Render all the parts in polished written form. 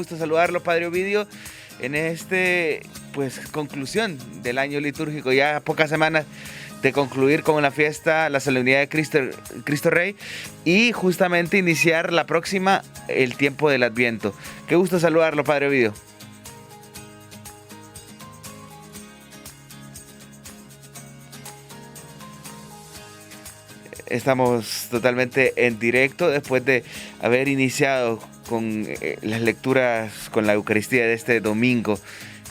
gusto saludarlo, Padre Ovidio, en pues conclusión del año litúrgico, ya a pocas semanas de concluir con la fiesta, la solemnidad de Cristo Rey, y justamente iniciar la próxima, el tiempo del Adviento. Qué gusto saludarlo, Padre Ovidio. Estamos totalmente en directo después de haber iniciado con las lecturas con la Eucaristía de este domingo,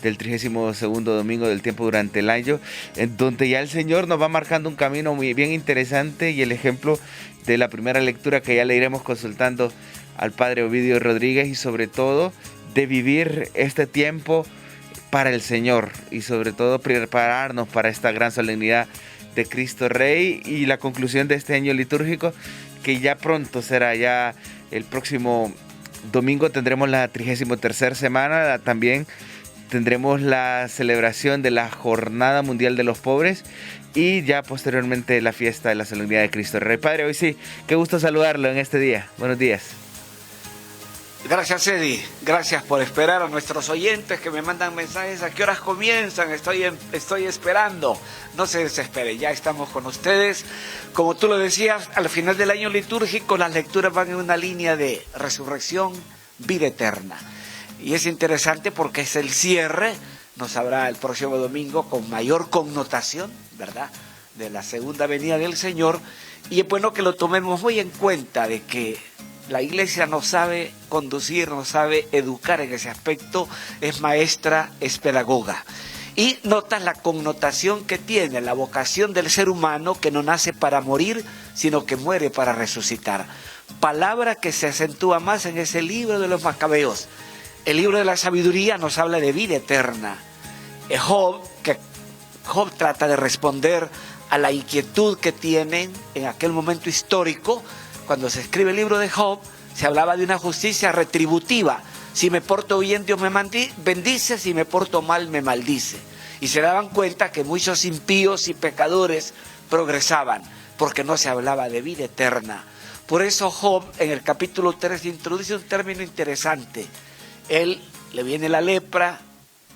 del 32º domingo del tiempo durante el año, en donde ya el Señor nos va marcando un camino muy bien interesante, y el ejemplo de la primera lectura que ya le iremos consultando al Padre Ovidio Rodríguez, y sobre todo de vivir este tiempo para el Señor, y sobre todo prepararnos para esta gran solemnidad de Cristo Rey y la conclusión de este año litúrgico, que ya pronto será. Ya el próximo domingo tendremos la 33ª semana, también tendremos la celebración de la Jornada Mundial de los Pobres, y ya posteriormente la fiesta de la solemnidad de Cristo Rey. Padre, hoy sí, qué gusto saludarlo en este día. Buenos días. Gracias, Eddie. Gracias por esperar a nuestros oyentes que me mandan mensajes. ¿A qué horas comienzan? Estoy esperando. No se desesperen, ya estamos con ustedes. Como tú lo decías, al final del año litúrgico las lecturas van en una línea de resurrección, vida eterna. Y es interesante porque es el cierre, nos habrá el próximo domingo con mayor connotación, ¿verdad?, de la segunda venida del Señor. Y es bueno que lo tomemos muy en cuenta, de que la Iglesia nos sabe conducir, nos sabe educar en ese aspecto, es maestra, es pedagoga. Y notas la connotación que tiene la vocación del ser humano, que no nace para morir, sino que muere para resucitar. Palabra que se acentúa más en ese libro de los Macabeos. El libro de la sabiduría nos habla de vida eterna. Job trata de responder a la inquietud que tienen en aquel momento histórico. Cuando se escribe el libro de Job, se hablaba de una justicia retributiva. Si me porto bien, Dios me bendice; si me porto mal, me maldice. Y se daban cuenta que muchos impíos y pecadores progresaban, porque no se hablaba de vida eterna. Por eso Job, en el capítulo 3, introduce un término interesante. Él le viene la lepra,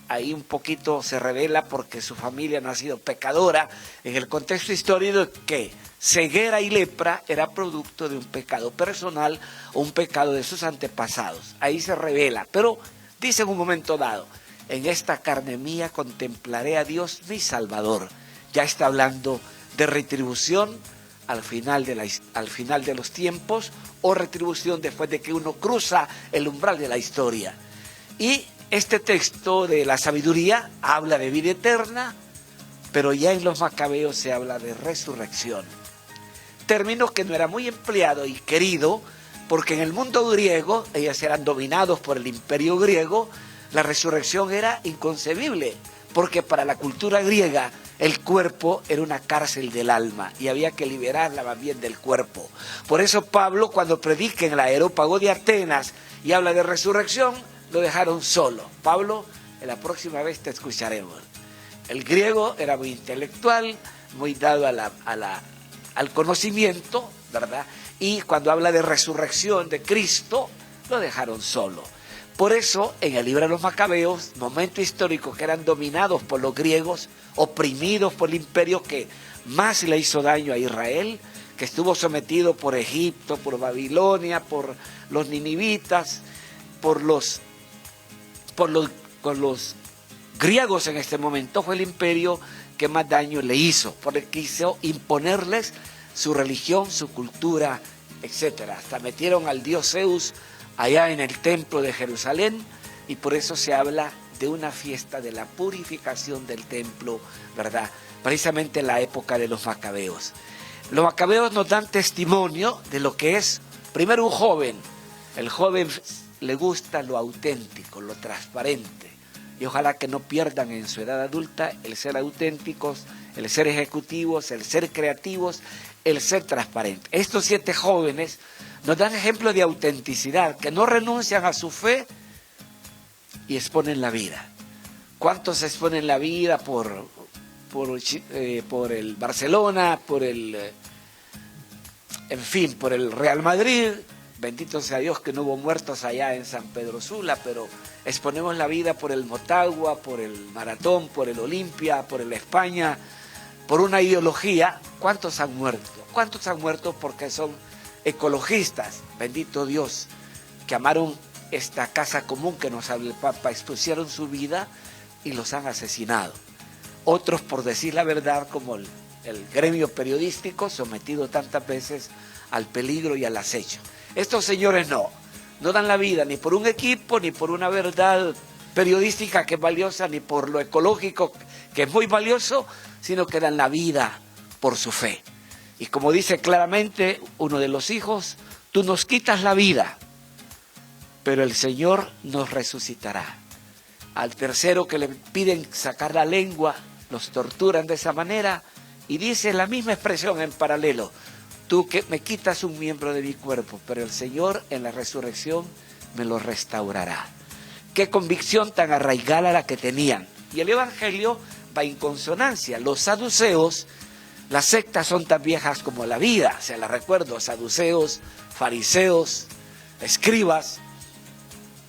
ahí un poquito se revela porque su familia no ha sido pecadora. En el contexto histórico, que ceguera y lepra era producto de un pecado personal o un pecado de sus antepasados. Ahí se revela, pero dice en un momento dado: en esta carne mía contemplaré a Dios mi Salvador. Ya está hablando de retribución al final de los tiempos, o retribución después de que uno cruza el umbral de la historia. Y este texto de la sabiduría habla de vida eterna, pero ya en los Macabeos se habla de resurrección. Término que no era muy empleado y querido, porque en el mundo griego, ellos eran dominados por el imperio griego, la resurrección era inconcebible, porque para la cultura griega el cuerpo era una cárcel del alma y había que liberarla más bien del cuerpo. Por eso Pablo, cuando predica en el Areópago de Atenas y habla de resurrección, lo dejaron solo. Pablo, en la próxima vez te escucharemos. El griego era muy intelectual, muy dado al conocimiento, ¿verdad? Y cuando habla de resurrección de Cristo, lo dejaron solo. Por eso, en el libro de los Macabeos, momento histórico que eran dominados por los griegos, oprimidos por el imperio que más le hizo daño a Israel, que estuvo sometido por Egipto, por Babilonia, por los ninivitas, con los griegos en este momento, fue el imperio que más daño le hizo, porque quiso imponerles su religión, su cultura, etc. Hasta metieron al dios Zeus allá en el templo de Jerusalén, y por eso se habla de una fiesta de la purificación del templo, ¿verdad? Precisamente en la época de los Macabeos. Los Macabeos nos dan testimonio de lo que es, primero, un joven. El joven le gusta lo auténtico, lo transparente, y ojalá que no pierdan en su edad adulta el ser auténticos, el ser ejecutivos, el ser creativos, el ser transparente. Estos 7 jóvenes nos dan ejemplo de autenticidad, que no renuncian a su fe y exponen la vida. ¿Cuántos exponen la vida por el Barcelona, por el Real Madrid, bendito sea Dios que no hubo muertos allá en San Pedro Sula, pero exponemos la vida por el Motagua, por el Maratón, por el Olimpia, por el España, por una ideología. ¿Cuántos han muerto? ¿Cuántos han muerto porque son ecologistas? Bendito Dios, que amaron esta casa común que nos habla el Papa, expusieron su vida y los han asesinado. Otros, por decir la verdad, como el gremio periodístico, sometido tantas veces al peligro y al acecho. Estos señores no dan la vida ni por un equipo, ni por una verdad periodística que es valiosa, ni por lo ecológico que es muy valioso, sino que dan la vida por su fe. Y como dice claramente uno de los hijos, tú nos quitas la vida, pero el Señor nos resucitará. Al tercero que le piden sacar la lengua, los torturan de esa manera y dice la misma expresión en paralelo: tú que me quitas un miembro de mi cuerpo, pero el Señor en la resurrección me lo restaurará. Qué convicción tan arraigada la que tenían. Y el Evangelio va en consonancia. Los saduceos, las sectas son tan viejas como la vida, se las recuerdo, saduceos, fariseos, escribas,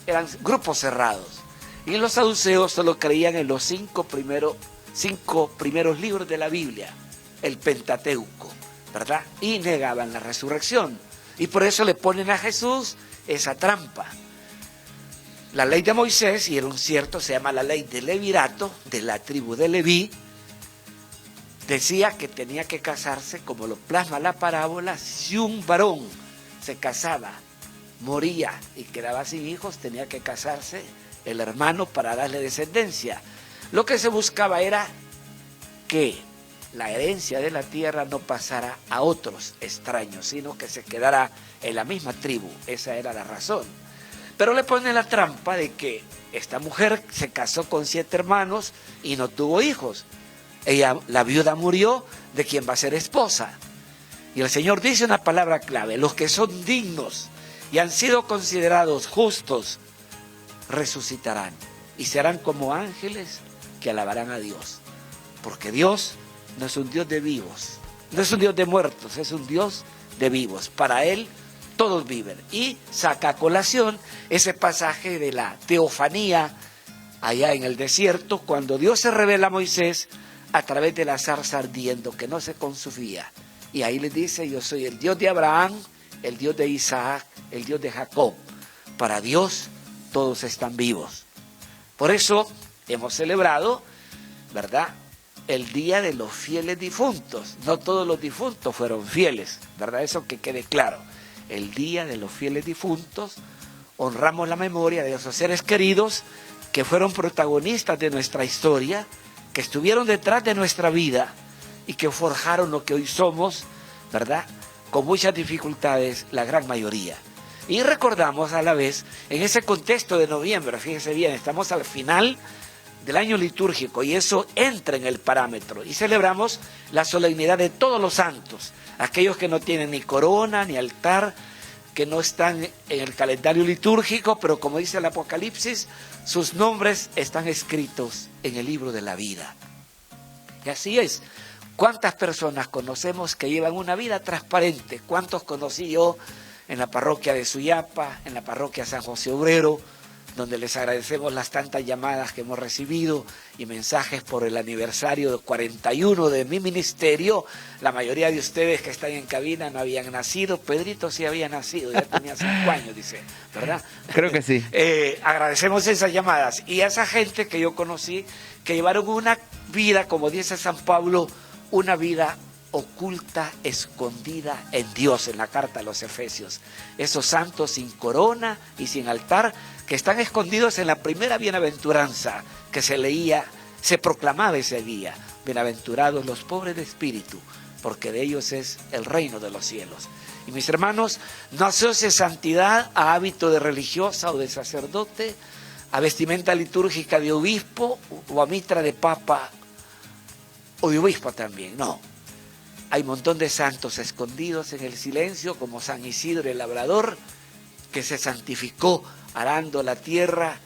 eran grupos cerrados. Y los saduceos solo creían en los cinco primeros libros de la Biblia, el Pentateuco, ¿verdad? Y negaban la resurrección. Y por eso le ponen a Jesús esa trampa. La ley de Moisés, y era un cierto, se llama la ley de Levirato, de la tribu de Leví, decía que tenía que casarse, como lo plasma la parábola, si un varón se casaba, moría y quedaba sin hijos, tenía que casarse el hermano para darle descendencia. Lo que se buscaba era que la herencia de la tierra no pasara a otros extraños, sino que se quedara en la misma tribu. Esa era la razón. Pero le pone la trampa de que esta mujer se casó con 7 hermanos y no tuvo hijos. Ella, la viuda, murió de quien va a ser esposa. Y el Señor dice una palabra clave: los que son dignos y han sido considerados justos resucitarán y serán como ángeles que alabarán a Dios. Porque Dios no es un Dios de vivos, no es un Dios de muertos, es un Dios de vivos. Para Él todos viven. Y saca a colación ese pasaje de la teofanía allá en el desierto, cuando Dios se revela a Moisés a través de la zarza ardiendo que no se consumía. Y ahí le dice: yo soy el Dios de Abraham, el Dios de Isaac, el Dios de Jacob. Para Dios todos están vivos. Por eso hemos celebrado, ¿verdad?, el Día de los Fieles Difuntos. No todos los difuntos fueron fieles, ¿verdad? Eso que quede claro. El Día de los Fieles Difuntos, honramos la memoria de esos seres queridos que fueron protagonistas de nuestra historia, que estuvieron detrás de nuestra vida y que forjaron lo que hoy somos, ¿verdad?, con muchas dificultades, la gran mayoría. Y recordamos a la vez, en ese contexto de noviembre, fíjense bien, estamos al final del año litúrgico y eso entra en el parámetro. Y celebramos la solemnidad de todos los santos, aquellos que no tienen ni corona ni altar, que no están en el calendario litúrgico, pero como dice el Apocalipsis, sus nombres están escritos en el libro de la vida. Y así es. ¿Cuántas personas conocemos que llevan una vida transparente? ¿Cuántos conocí yo en la parroquia de Suyapa, en la parroquia San José Obrero, donde les agradecemos las tantas llamadas que hemos recibido y mensajes por el aniversario 41 de mi ministerio? La mayoría de ustedes que están en cabina no habían nacido. Pedrito sí había nacido, ya tenía 5 años, dice, ¿verdad? Creo que sí. Agradecemos esas llamadas y a esa gente que yo conocí, que llevaron una vida, como dice San Pablo, una vida oculta, escondida en Dios, en la carta a los Efesios. Esos santos sin corona y sin altar, que están escondidos en la primera bienaventuranza que se leía, se proclamaba ese día: bienaventurados los pobres de espíritu, porque de ellos es el reino de los cielos. Y mis hermanos, no asocie santidad a hábito de religiosa o de sacerdote, a vestimenta litúrgica de obispo o a mitra de papa o de obispo también, no. Hay un montón de santos escondidos en el silencio, como San Isidro el Labrador, que se santificó arando la tierra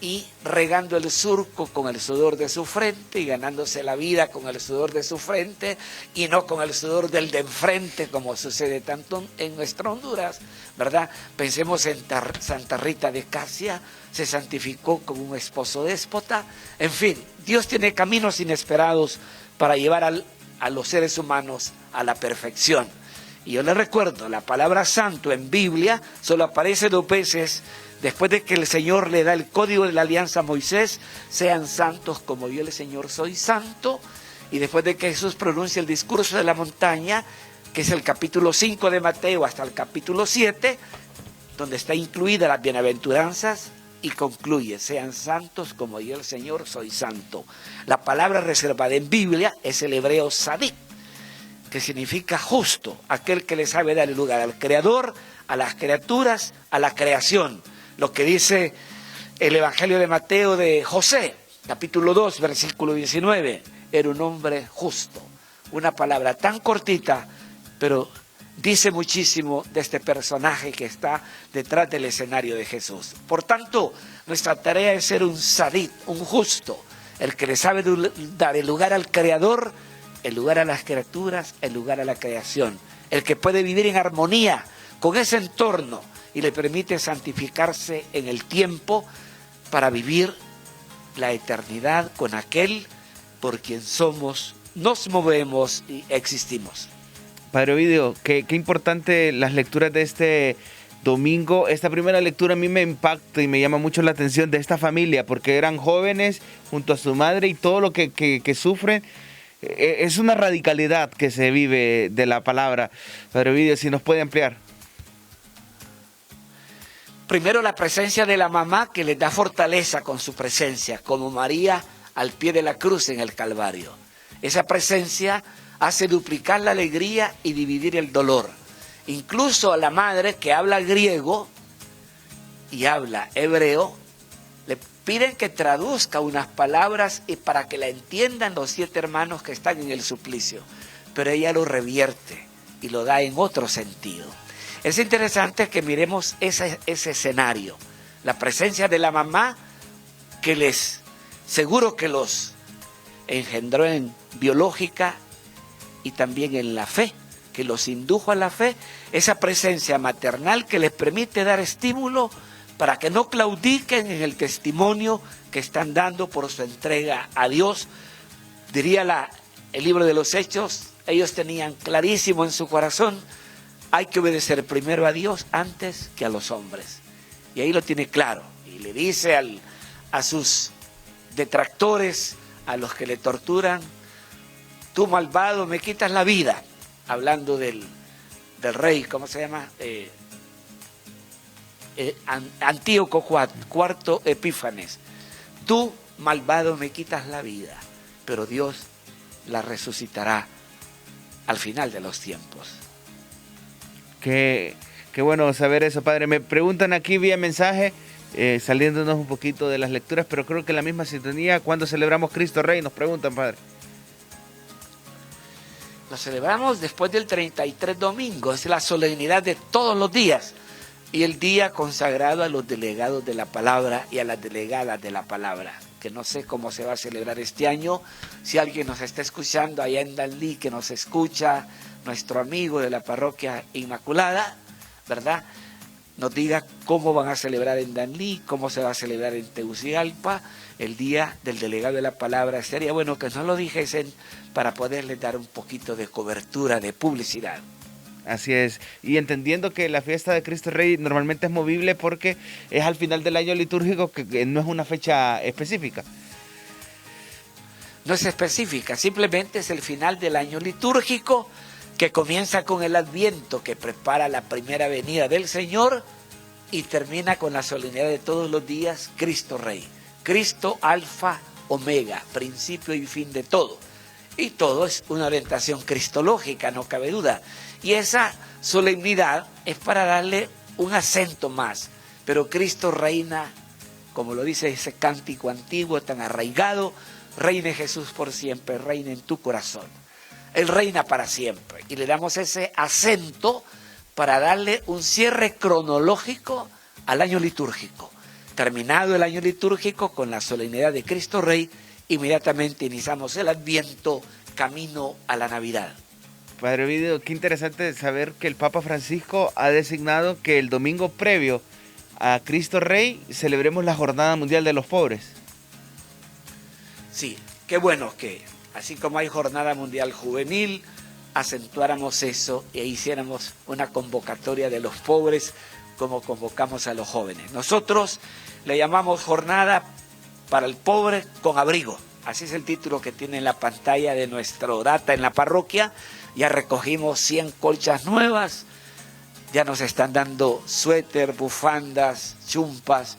y regando el surco con el sudor de su frente y ganándose la vida con el sudor de su frente y no con el sudor del de enfrente, como sucede tanto en nuestra Honduras, ¿verdad? Pensemos en Santa Rita de Casia, se santificó como un esposo déspota. En fin, Dios tiene caminos inesperados para llevar a los seres humanos a la perfección. Y yo les recuerdo, la palabra santo en Biblia solo aparece 2 veces. Después de que el Señor le da el código de la alianza a Moisés, sean santos como yo el Señor soy santo. Y después de que Jesús pronuncia el discurso de la montaña, que es el capítulo 5 de Mateo hasta el capítulo 7, donde está incluida las bienaventuranzas, y concluye, sean santos como yo el Señor soy santo. La palabra reservada en Biblia es el hebreo sadik, que significa justo, aquel que le sabe dar el lugar al Creador, a las criaturas, a la creación. Lo que dice el Evangelio de Mateo de José, capítulo 2, versículo 19, era un hombre justo. Una palabra tan cortita, pero dice muchísimo de este personaje que está detrás del escenario de Jesús. Por tanto, nuestra tarea es ser un sadit, un justo, el que le sabe dar el lugar al Creador, el lugar a las criaturas, el lugar a la creación, el que puede vivir en armonía con ese entorno y le permite santificarse en el tiempo para vivir la eternidad con aquel por quien somos, nos movemos y existimos. Padre Ovidio, qué importante las lecturas de este domingo. Esta primera lectura a mí me impacta y me llama mucho la atención de esta familia, porque eran jóvenes junto a su madre y todo lo que sufren. Es una radicalidad que se vive de la palabra. Padre Ovidio, si nos puede ampliar. Primero, la presencia de la mamá, que les da fortaleza con su presencia, como María al pie de la cruz en el Calvario. Esa presencia hace duplicar la alegría y dividir el dolor. Incluso a la madre, que habla griego y habla hebreo, le piden que traduzca unas palabras y para que la entiendan los 7 hermanos que están en el suplicio. Pero ella lo revierte y lo da en otro sentido. Es interesante que miremos ese escenario. La presencia de la mamá, que seguro que los engendró en biológica y también en la fe, que los indujo a la fe. Esa presencia maternal que les permite dar estímulo para que no claudiquen en el testimonio que están dando por su entrega a Dios. Diría el libro de los Hechos, ellos tenían clarísimo en su corazón, hay que obedecer primero a Dios antes que a los hombres. Y ahí lo tiene claro. Y le dice a sus detractores, a los que le torturan, tú malvado me quitas la vida. Hablando del rey, ¿cómo se llama? Antíoco IV Epífanes. Tú malvado me quitas la vida, pero Dios la resucitará al final de los tiempos. Qué bueno saber eso, Padre. Me preguntan aquí vía mensaje, saliéndonos un poquito de las lecturas, pero creo que la misma sintonía, ¿cuándo celebramos Cristo Rey? Nos preguntan, Padre. Lo celebramos después del 33 domingo, es la solemnidad de todos los días y el día consagrado a los delegados de la palabra y a las delegadas de la palabra, que no sé cómo se va a celebrar este año. Si alguien nos está escuchando allá en Danlí, que nos escucha, nuestro amigo de la parroquia Inmaculada, ¿verdad? Nos diga cómo van a celebrar en Danlí, cómo se va a celebrar en Tegucigalpa el día del delegado de la palabra. Sería bueno que nos lo dijesen para poderles dar un poquito de cobertura, de publicidad. Así es, y entendiendo que la fiesta de Cristo Rey normalmente es movible porque es al final del año litúrgico, que no es una fecha específica. No es específica, simplemente es el final del año litúrgico, que comienza con el Adviento, que prepara la primera venida del Señor, y termina con la solemnidad de todos los días, Cristo Rey. Cristo Alfa Omega, principio y fin de todo. Y todo es una orientación cristológica, no cabe duda. Y esa solemnidad es para darle un acento más. Pero Cristo reina, como lo dice ese cántico antiguo tan arraigado, reine Jesús por siempre, reina en tu corazón. Él reina para siempre. Y le damos ese acento para darle un cierre cronológico al año litúrgico. terminado el año litúrgico con la solemnidad de Cristo Rey, inmediatamente iniciamos el Adviento camino a la Navidad. Padre Ovidio, qué interesante saber que el Papa Francisco ha designado que el domingo previo a Cristo Rey celebremos la Jornada Mundial de los Pobres. Sí, qué bueno que así como hay Jornada Mundial Juvenil, acentuáramos eso e hiciéramos una convocatoria de los pobres como convocamos a los jóvenes. Nosotros le llamamos Jornada para el Pobre con Abrigo. Así es el título que tiene en la pantalla de nuestro data en la parroquia. Ya recogimos 100 colchas nuevas, ya nos están dando suéter, bufandas, chumpas,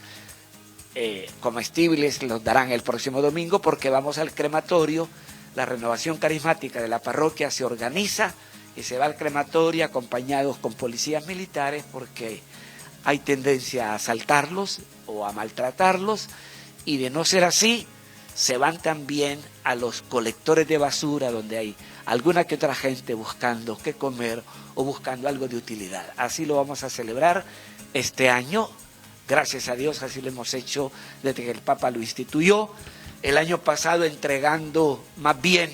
comestibles, los darán el próximo domingo porque vamos al crematorio. La renovación carismática de la parroquia se organiza y se va al crematorio acompañados con policías militares porque hay tendencia a asaltarlos o a maltratarlos, y de no ser así, se van también a los colectores de basura donde hay alguna que otra gente buscando qué comer o buscando algo de utilidad. Así lo vamos a celebrar este año. Gracias a Dios, así lo hemos hecho desde que el Papa lo instituyó. El año pasado entregando más bien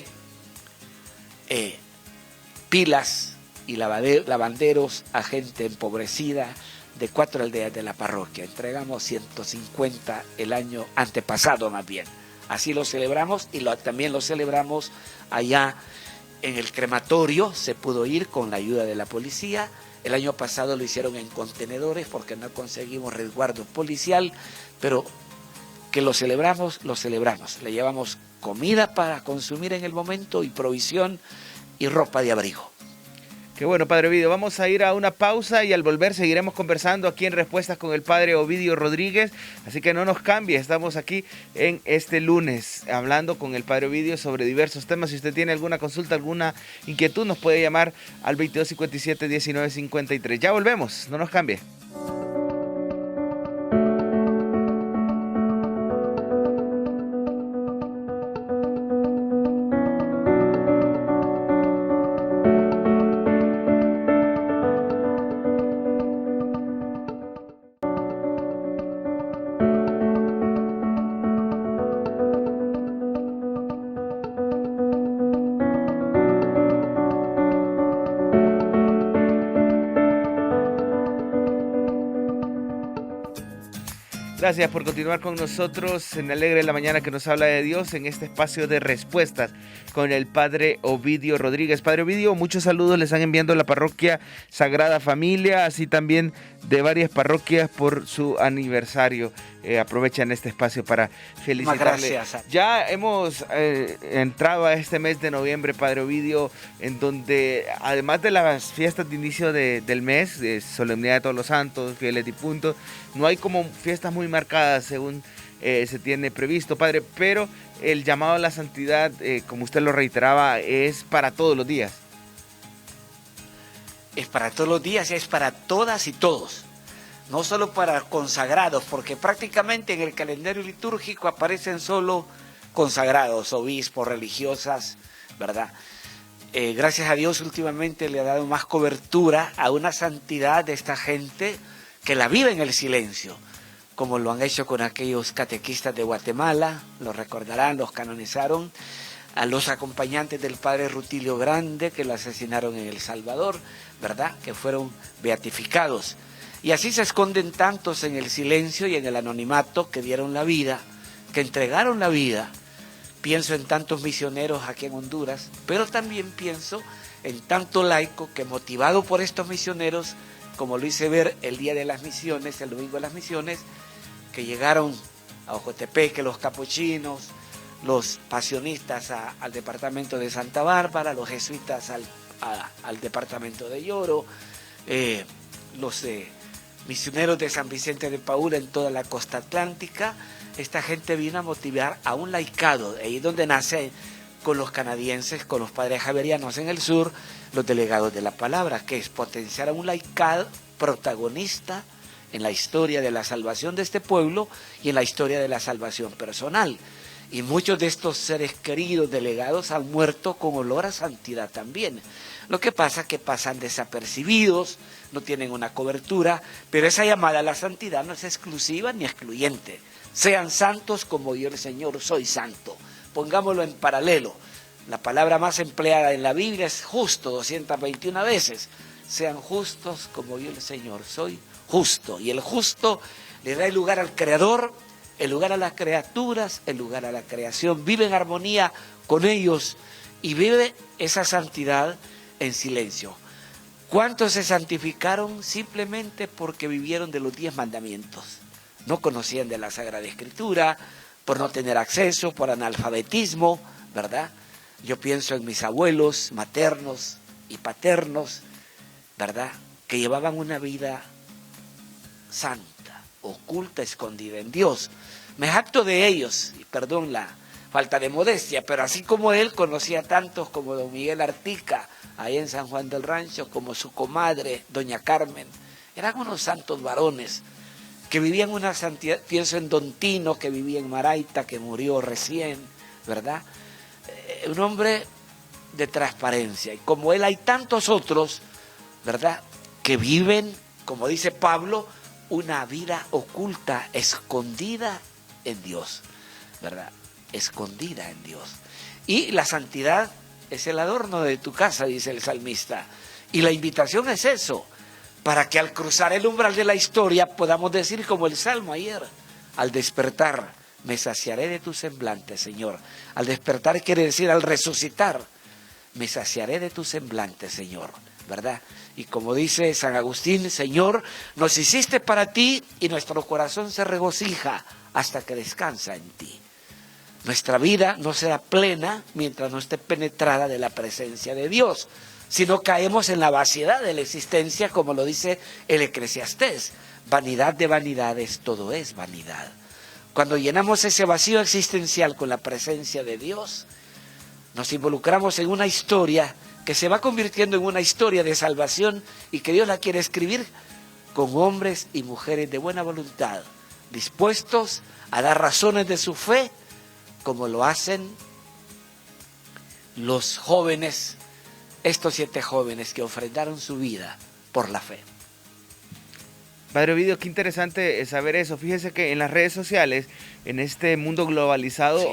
pilas y lavanderos a gente empobrecida de 4 aldeas de la parroquia. Entregamos 150 el año antepasado más bien. Así lo celebramos y también lo celebramos allá en el crematorio. Se pudo ir con la ayuda de la policía. El año pasado lo hicieron en contenedores porque no conseguimos resguardo policial, pero que lo celebramos, lo celebramos. Le llevamos comida para consumir en el momento y provisión y ropa de abrigo. Qué bueno, Padre Ovidio. Vamos a ir a una pausa y al volver seguiremos conversando aquí en Respuestas con el Padre Ovidio Rodríguez. Así que no nos cambie, estamos aquí en este lunes hablando con el Padre Ovidio sobre diversos temas. Si usted tiene alguna consulta, alguna inquietud, nos puede llamar al 2257-1953. Ya volvemos, no nos cambie. Gracias por continuar con nosotros en Alegre la Mañana, que nos habla de Dios en este espacio de respuestas con el Padre Ovidio Rodríguez. Padre Ovidio, muchos saludos les están enviando la parroquia Sagrada Familia, así también de varias parroquias por su aniversario. Aprovechan este espacio para felicitarle. Gracias. Ya hemos entrado a este mes de noviembre, Padre Ovidio, en donde además de las fiestas de inicio del mes, de Solemnidad de Todos los Santos, Fieles Difuntos, no hay como fiestas muy marcadas según se tiene previsto, Padre, pero el llamado a la santidad, como usted lo reiteraba, es para todos los días. Es para todos los días, es para todas y todos. No solo para consagrados, porque prácticamente en el calendario litúrgico aparecen solo consagrados, obispos, religiosas, ¿verdad? Gracias a Dios últimamente le ha dado más cobertura a una santidad de esta gente que la vive en el silencio, como lo han hecho con aquellos catequistas de Guatemala, lo recordarán, los canonizaron, a los acompañantes del padre Rutilio Grande, que lo asesinaron en El Salvador, ¿verdad? Que fueron beatificados. Y así se esconden tantos en el silencio y en el anonimato que dieron la vida, que entregaron la vida. Pienso en tantos misioneros aquí en Honduras, pero también pienso en tanto laico que, motivado por estos misioneros, como lo hice ver el día de las misiones, el domingo de las misiones, que llegaron a Ojotepeque los capuchinos, los pasionistas al departamento de Santa Bárbara, los jesuitas al departamento de Lloro, los misioneros de San Vicente de Paúl en toda la costa atlántica. Esta gente vino a motivar a un laicado, ahí es donde nace con los canadienses, con los padres javerianos en el sur, los delegados de la palabra, que es potenciar a un laicado protagonista en la historia de la salvación de este pueblo y en la historia de la salvación personal. Y muchos de estos seres queridos, delegados, han muerto con olor a santidad también. Lo que pasa es que pasan desapercibidos, no tienen una cobertura, pero esa llamada a la santidad no es exclusiva ni excluyente. Sean santos como yo el Señor soy santo. Pongámoslo en paralelo. La palabra más empleada en la Biblia es justo, 221 veces. Sean justos como yo el Señor soy justo. Y el justo le da el lugar al Creador, el lugar a las criaturas, el lugar a la creación. Vive en armonía con ellos y vive esa santidad en silencio. ¿Cuántos se santificaron simplemente porque vivieron de los 10 mandamientos? No conocían de la Sagrada Escritura, por no tener acceso, por analfabetismo, ¿verdad? Yo pienso en mis abuelos maternos y paternos, ¿verdad? Que llevaban una vida santa, oculta, escondida en Dios. Me jacto de ellos, y perdón la falta de modestia, pero así como él conocía tantos como don Miguel Artica, ahí en San Juan del Rancho, como su comadre, doña Carmen. Eran unos santos varones que vivían una santidad. Pienso en don Tino, que vivía en Maraita, que murió recién, ¿verdad? Un hombre de transparencia. Y como él hay tantos otros, ¿verdad?, que viven, como dice Pablo, una vida oculta, escondida en Dios, ¿verdad? Escondida en Dios. Y la santidad es el adorno de tu casa, dice el salmista. Y la invitación es eso, para que al cruzar el umbral de la historia podamos decir como el Salmo ayer, al despertar, me saciaré de tu semblante, Señor. Al despertar quiere decir al resucitar, me saciaré de tu semblante, Señor, ¿verdad? Y como dice San Agustín, Señor, nos hiciste para ti y nuestro corazón se regocija hasta que descansa en ti. Nuestra vida no será plena mientras no esté penetrada de la presencia de Dios, sino caemos en la vaciedad de la existencia, como lo dice el Eclesiastés. Vanidad de vanidades, todo es vanidad. Cuando llenamos ese vacío existencial con la presencia de Dios, nos involucramos en una historia que se va convirtiendo en una historia de salvación y que Dios la quiere escribir con hombres y mujeres de buena voluntad, dispuestos a dar razones de su fe, como lo hacen los jóvenes, estos 7 jóvenes que ofrendaron su vida por la fe. Padre Ovidio, qué interesante saber eso. Fíjese que en las redes sociales, en este mundo globalizado, sí,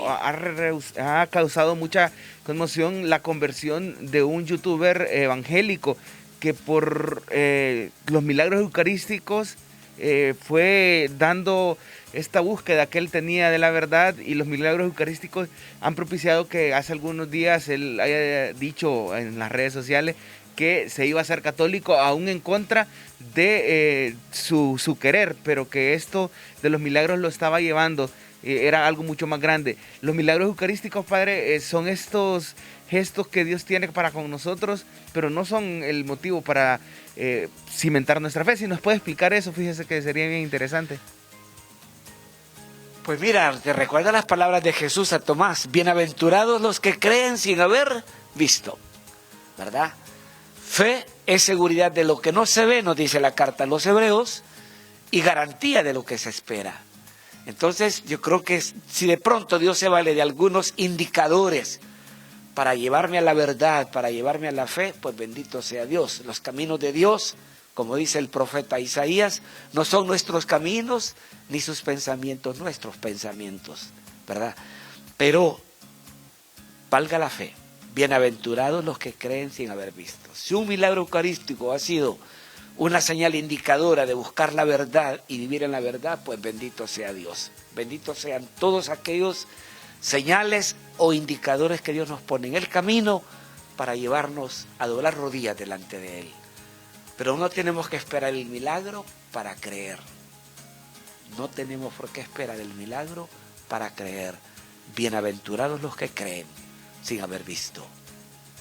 ha causado mucha conmoción la conversión de un youtuber evangélico que por los milagros eucarísticos fue dando esta búsqueda que él tenía de la verdad, y los milagros eucarísticos han propiciado que hace algunos días él haya dicho en las redes sociales que se iba a ser católico aún en contra de su querer, pero que esto de los milagros lo estaba llevando, era algo mucho más grande. Los milagros eucarísticos, Padre, son estos gestos que Dios tiene para con nosotros, pero no son el motivo para cimentar nuestra fe. Si nos puede explicar eso, fíjese que sería bien interesante. Pues mira, te recuerda las palabras de Jesús a Tomás: bienaventurados los que creen sin haber visto, ¿verdad? Fe es seguridad de lo que no se ve, nos dice la carta a los Hebreos, y garantía de lo que se espera. Entonces yo creo que si de pronto Dios se vale de algunos indicadores para llevarme a la verdad, para llevarme a la fe, pues bendito sea Dios. Los caminos de Dios, como dice el profeta Isaías, no son nuestros caminos, ni sus pensamientos nuestros pensamientos, ¿verdad? Pero valga la fe. Bienaventurados los que creen sin haber visto. Si un milagro eucarístico ha sido una señal indicadora de buscar la verdad y vivir en la verdad, pues bendito sea Dios. Benditos sean todos aquellos señales o indicadores que Dios nos pone en el camino para llevarnos a doblar rodillas delante de Él. Pero no tenemos que esperar el milagro para creer. No tenemos por qué esperar el milagro para creer. Bienaventurados los que creen sin haber visto.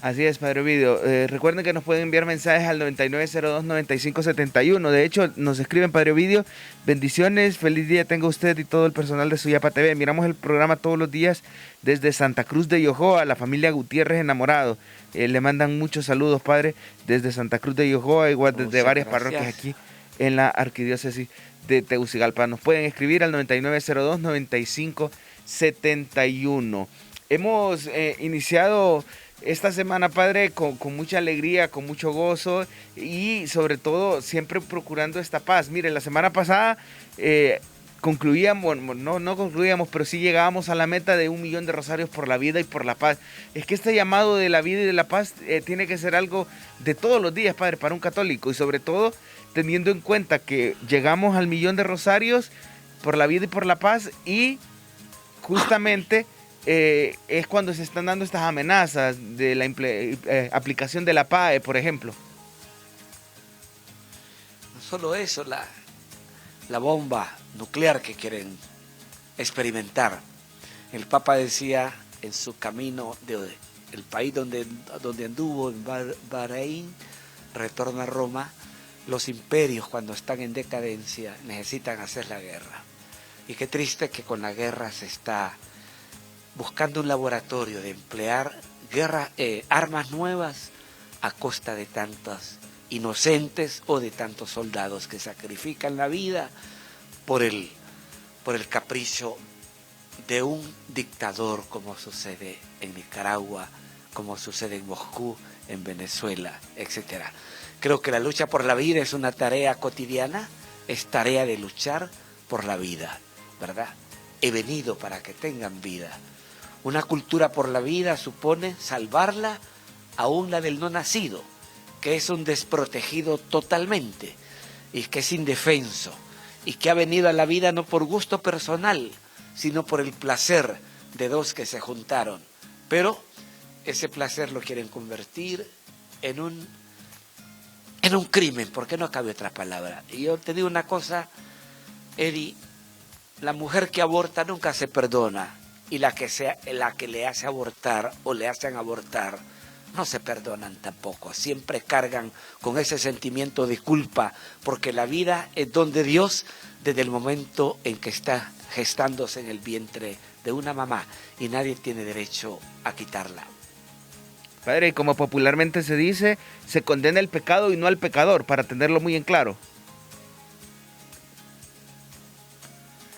Así es, Padre Ovidio. Recuerden que nos pueden enviar mensajes al 9902-9571. De hecho, nos escriben, Padre Ovidio: bendiciones, feliz día tenga usted y todo el personal de Suyapa TV. Miramos el programa todos los días desde Santa Cruz de Yojoa, la familia Gutiérrez Enamorado. Le mandan muchos saludos, Padre, desde Santa Cruz de Yojoa, igual desde varias parroquias aquí en la arquidiócesis de Tegucigalpa. Nos pueden escribir al 9902-9571. 71. Hemos iniciado esta semana, Padre, con mucha alegría, con mucho gozo y sobre todo siempre procurando esta paz. Mire, la semana pasada concluíamos, no concluíamos, pero sí llegábamos a la meta de 1 millón de rosarios por la vida y por la paz. Es que este llamado de la vida y de la paz tiene que ser algo de todos los días, Padre, para un católico, y sobre todo teniendo en cuenta que llegamos al 1 millón de rosarios por la vida y por la paz, y justamente es cuando se están dando estas amenazas de la aplicación de la PAE, por ejemplo. No solo eso, la bomba nuclear que quieren experimentar. El Papa decía en su camino del país donde anduvo, en Bahrein, retorno a Roma, los imperios cuando están en decadencia necesitan hacer la guerra. Y qué triste que con la guerra se está buscando un laboratorio de emplear armas nuevas a costa de tantos inocentes o de tantos soldados que sacrifican la vida por el capricho de un dictador, como sucede en Nicaragua, como sucede en Moscú, en Venezuela, etc. Creo que la lucha por la vida es una tarea cotidiana, es tarea de luchar por la vida, ¿verdad? He venido para que tengan vida. Una cultura por la vida supone salvarla, aún la del no nacido, que es un desprotegido totalmente y que es indefenso y que ha venido a la vida no por gusto personal, sino por el placer de dos que se juntaron. Pero ese placer lo quieren convertir en un crimen, porque no cabe otra palabra. Y yo te digo una cosa, Eddie, la mujer que aborta nunca se perdona, y la que le hace abortar o le hacen abortar no se perdonan tampoco, siempre cargan con ese sentimiento de culpa, porque la vida es don de Dios desde el momento en que está gestándose en el vientre de una mamá, y nadie tiene derecho a quitarla. Padre, como popularmente se dice, se condena el pecado y no al pecador, para tenerlo muy en claro.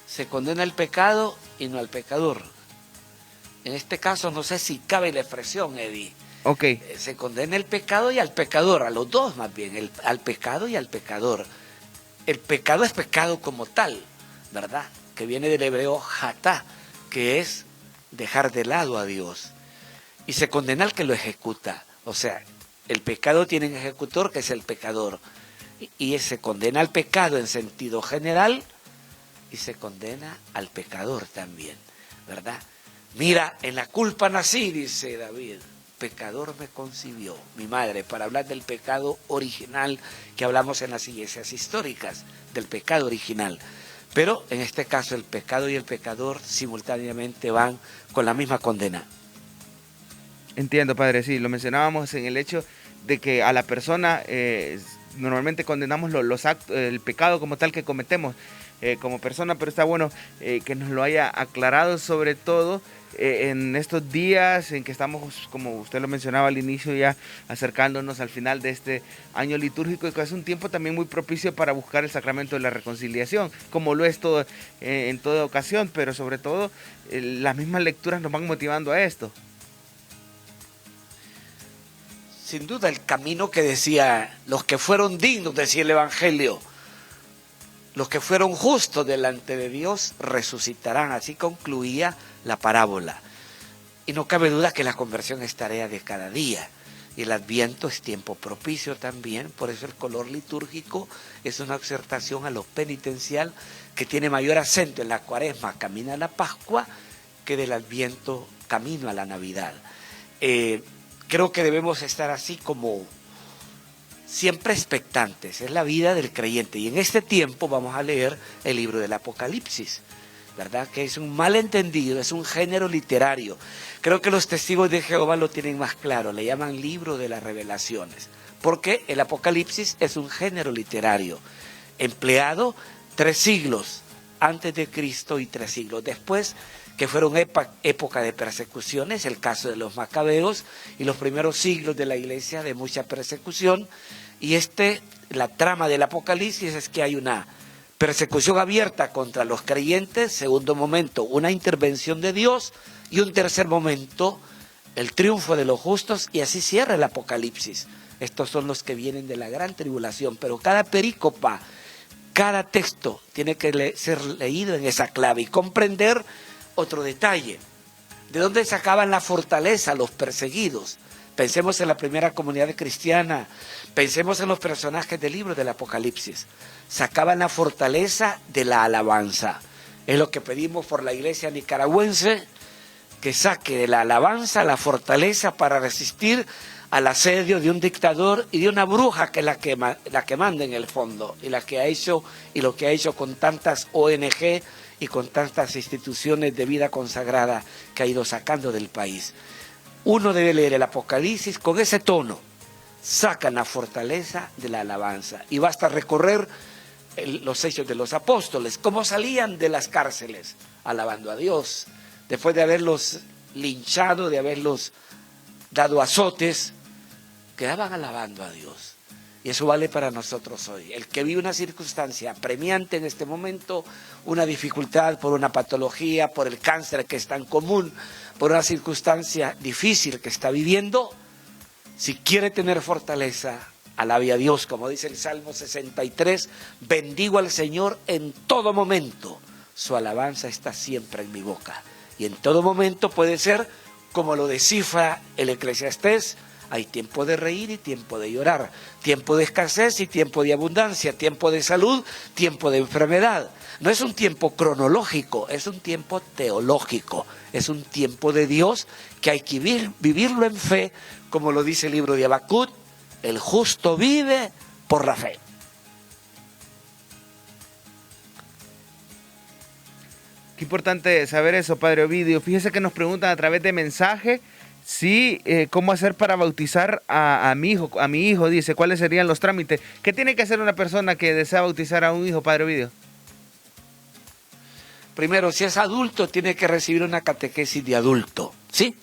Se condena el pecado y no al pecador. En este caso no sé si cabe la expresión, Eddie. Okay. Se condena el pecado y al pecador, a los dos más bien, al pecado y al pecador. El pecado es pecado como tal, ¿verdad? Que viene del hebreo hatá, que es dejar de lado a Dios. Y se condena al que lo ejecuta. O sea, el pecado tiene un ejecutor que es el pecador. Y se condena al pecado en sentido general y se condena al pecador también, ¿verdad? Mira, en la culpa nací, dice David. Pecador me concibió mi madre, para hablar del pecado original que hablamos en las iglesias históricas, del pecado original. Pero en este caso el pecado y el pecador simultáneamente van con la misma condena. Entiendo, Padre, sí, lo mencionábamos en el hecho de que a la persona normalmente condenamos los actos, el pecado como tal que cometemos como persona, pero está bueno que nos lo haya aclarado, sobre todo en estos días en que estamos, como usted lo mencionaba al inicio, ya acercándonos al final de este año litúrgico, y que es un tiempo también muy propicio para buscar el sacramento de la reconciliación, como lo es todo en toda ocasión, pero sobre todo las mismas lecturas nos van motivando a esto. Sin duda el camino que decía, los que fueron dignos, decía el Evangelio, los que fueron justos delante de Dios resucitarán. Así concluía la parábola. Y no cabe duda que la conversión es tarea de cada día. Y el Adviento es tiempo propicio también. Por eso el color litúrgico es una exhortación a lo penitencial que tiene mayor acento en la Cuaresma, camino a la Pascua, que del Adviento, camino a la Navidad. Creo que debemos estar así como siempre expectantes, es la vida del creyente. Y en este tiempo vamos a leer el libro del Apocalipsis, ¿verdad? Que es un malentendido, es un género literario. Creo que los testigos de Jehová lo tienen más claro, le llaman libro de las revelaciones, porque el Apocalipsis es un género literario, empleado 3 siglos antes de Cristo y 3 siglos después, que fueron época de persecuciones, el caso de los macabeos y los primeros siglos de la iglesia de mucha persecución. Y la trama del Apocalipsis es que hay una persecución abierta contra los creyentes, segundo momento, una intervención de Dios, y un tercer momento, el triunfo de los justos, y así cierra el Apocalipsis. Estos son los que vienen de la gran tribulación, pero cada perícopa, cada texto tiene que ser leído en esa clave y comprender otro detalle. ¿De dónde sacaban la fortaleza los perseguidos? Pensemos en la primera comunidad cristiana, pensemos en los personajes del libro del Apocalipsis. Sacaban la fortaleza de la alabanza. Es lo que pedimos por la iglesia nicaragüense, que saque de la alabanza la fortaleza para resistir al asedio de un dictador y de una bruja que es la que manda en el fondo, y la que ha hecho, y lo que ha hecho con tantas ONG y con tantas instituciones de vida consagrada que ha ido sacando del país. Uno debe leer el Apocalipsis con ese tono. Sacan la fortaleza de la alabanza. Y basta recorrer los hechos de los apóstoles, cómo salían de las cárceles, alabando a Dios. Después de haberlos linchado, de haberlos dado azotes, quedaban alabando a Dios. Y eso vale para nosotros hoy. El que vive una circunstancia premiante en este momento, una dificultad por una patología, por el cáncer que es tan común, por una circunstancia difícil que está viviendo, si quiere tener fortaleza, alabe a Dios, como dice el Salmo 63, bendigo al Señor en todo momento, su alabanza está siempre en mi boca. Y en todo momento puede ser, como lo descifra el Eclesiastés, hay tiempo de reír y tiempo de llorar, tiempo de escasez y tiempo de abundancia, tiempo de salud, tiempo de enfermedad. No es un tiempo cronológico, es un tiempo teológico, es un tiempo de Dios que hay que vivirlo en fe, como lo dice el libro de Habacuc, el justo vive por la fe. Qué importante saber eso, Padre Ovidio. Fíjese que nos preguntan a través de mensaje si cómo hacer para bautizar a mi hijo, dice, ¿cuáles serían los trámites? ¿Qué tiene que hacer una persona que desea bautizar a un hijo, Padre Ovidio? Primero, si es adulto, tiene que recibir una catequesis de adulto, ¿sí?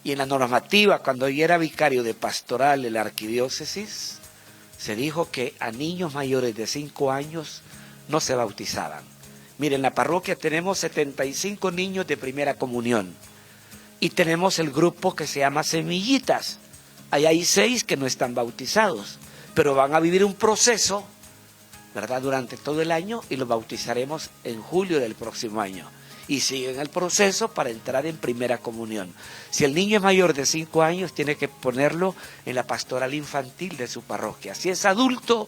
Y en la normativa, cuando yo era vicario de pastoral en la arquidiócesis, se dijo que a niños mayores de 5 años no se bautizaban. Miren, en la parroquia tenemos 75 niños de primera comunión y tenemos el grupo que se llama Semillitas. Ahí hay 6 que no están bautizados, pero van a vivir un proceso, ¿verdad?, durante todo el año, y los bautizaremos en julio del próximo año. Y siguen el proceso para entrar en primera comunión. Si el niño es mayor de 5 años, tiene que ponerlo en la pastoral infantil de su parroquia. Si es adulto,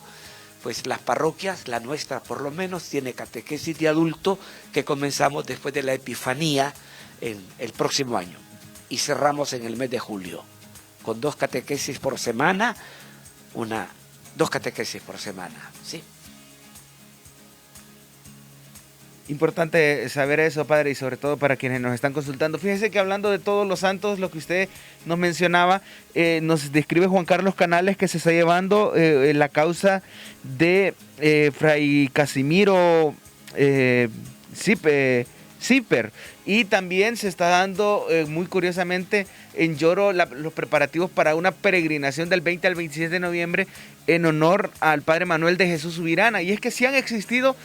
pues las parroquias, la nuestra por lo menos, tiene catequesis de adulto que comenzamos después de la Epifanía en el próximo año. Y cerramos en el mes de julio, con 2 catequesis por semana, 2 catequesis por semana, ¿sí? Importante saber eso, Padre, y sobre todo para quienes nos están consultando. Fíjese que hablando de todos los santos, lo que usted nos mencionaba, nos describe Juan Carlos Canales que se está llevando la causa de Fray Casimiro Ciper, y también se está dando muy curiosamente en Lloro los preparativos para una peregrinación del 20 al 26 de noviembre en honor al Padre Manuel de Jesús Subirana. Y es que sí han existido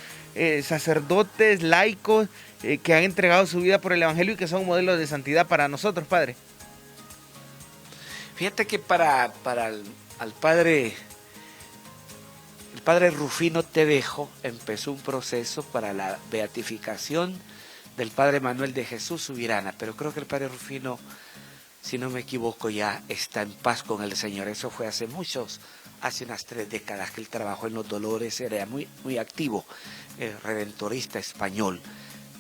sacerdotes, laicos, que han entregado su vida por el Evangelio y que son modelos de santidad para nosotros, Padre. Fíjate que para el padre Rufino Tevejo empezó un proceso para la beatificación del Padre Manuel de Jesús Subirana, pero creo que el Padre Rufino, si no me equivoco, ya está en paz con el Señor. Eso fue hace unas 3 décadas que él trabajó en los Dolores, era muy, muy activo, redentorista español.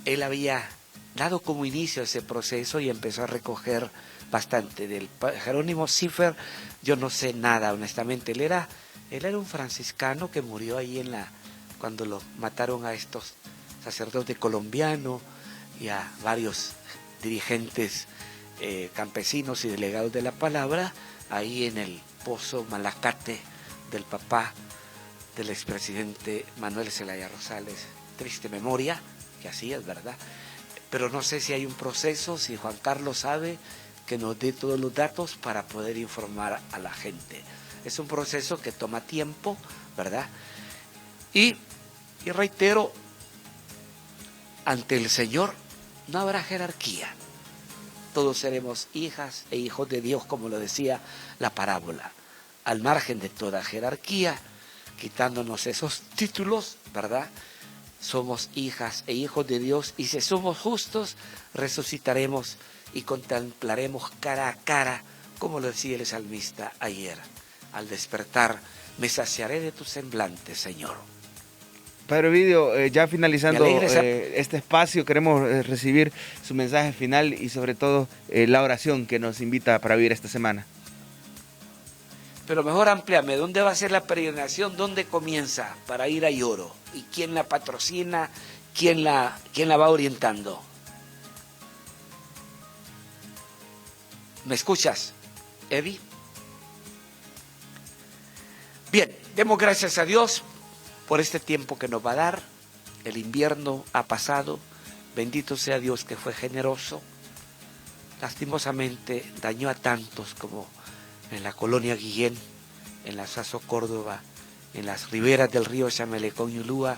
Él había dado como inicio ese proceso y empezó a recoger bastante. Del Jerónimo Cifer yo no sé nada, honestamente. Él era un franciscano que murió ahí cuando lo mataron a estos sacerdotes colombianos y a varios dirigentes campesinos y delegados de la palabra, ahí en el Pozo Malacate del papá del expresidente Manuel Zelaya Rosales. Triste memoria, que así es, ¿verdad? Pero no sé si hay un proceso, si Juan Carlos sabe, que nos dé todos los datos para poder informar a la gente. Es un proceso que toma tiempo, ¿verdad? Y Y reitero, ante el Señor no habrá jerarquía. Todos seremos hijas e hijos de Dios, como lo decía la parábola. Al margen de toda jerarquía, quitándonos esos títulos, ¿verdad? Somos hijas e hijos de Dios, y si somos justos, resucitaremos y contemplaremos cara a cara, como lo decía el salmista ayer. Al despertar, me saciaré de tu semblante, Señor. Padre Ovidio, ya finalizando este espacio, queremos recibir su mensaje final y sobre todo la oración que nos invita para vivir esta semana. Pero mejor amplíame, ¿dónde va a ser la peregrinación? ¿Dónde comienza para ir a Lloro? ¿Y quién la patrocina? ¿Quién la va orientando? ¿Me escuchas, Evi? Bien, demos gracias a Dios por este tiempo que nos va a dar. El invierno ha pasado, bendito sea Dios que fue generoso. Lastimosamente dañó a tantos como en la colonia Guillén, en la Saso Córdoba, en las riberas del río Chamelecón y Ulúa,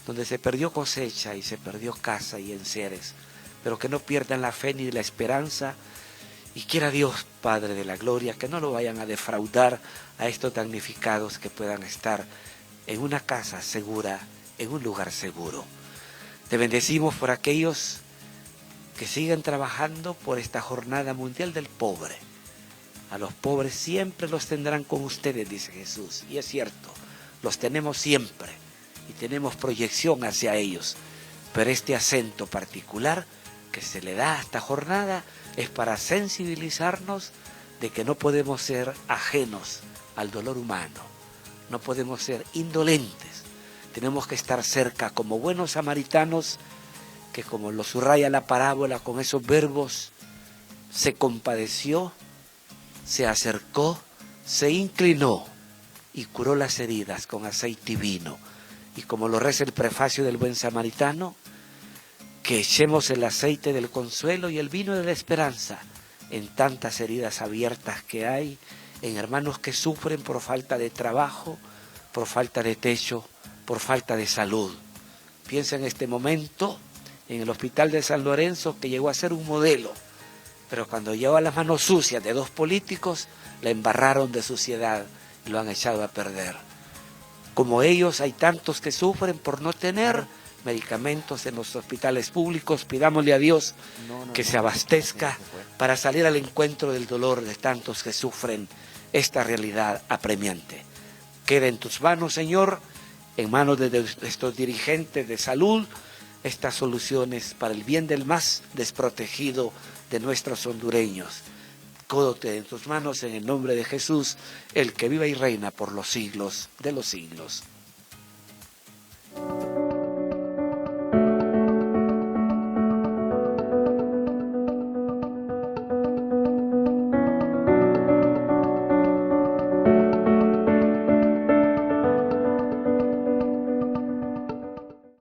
donde se perdió cosecha y se perdió casa y enseres, pero que no pierdan la fe ni la esperanza, y quiera Dios, Padre de la Gloria, que no lo vayan a defraudar a estos damnificados, que puedan estar en una casa segura, en un lugar seguro. Te bendecimos por aquellos que siguen trabajando por esta Jornada Mundial del Pobre. A los pobres siempre los tendrán con ustedes, dice Jesús. Y es cierto, los tenemos siempre y tenemos proyección hacia ellos. Pero este acento particular que se le da a esta jornada es para sensibilizarnos de que no podemos ser ajenos al dolor humano. No podemos ser indolentes. Tenemos que estar cerca como buenos samaritanos, que como lo subraya la parábola con esos verbos, se compadeció, se acercó, se inclinó y curó las heridas con aceite y vino. Y como lo reza el prefacio del buen samaritano, que echemos el aceite del consuelo y el vino de la esperanza en tantas heridas abiertas que hay, en hermanos que sufren por falta de trabajo, por falta de techo, por falta de salud. Piensa en este momento en el hospital de San Lorenzo, que llegó a ser un modelo, pero cuando llegó a las manos sucias de dos políticos, la embarraron de suciedad y lo han echado a perder. Como ellos, hay tantos que sufren por no tener medicamentos en los hospitales públicos. Pidámosle a Dios que se abastezca para salir al encuentro del dolor de tantos que sufren esta realidad apremiante. Queda en tus manos, Señor, en manos de estos dirigentes de salud, estas soluciones para el bien del más desprotegido de nuestros hondureños. Códote en tus manos en el nombre de Jesús, el que vive y reina por los siglos de los siglos.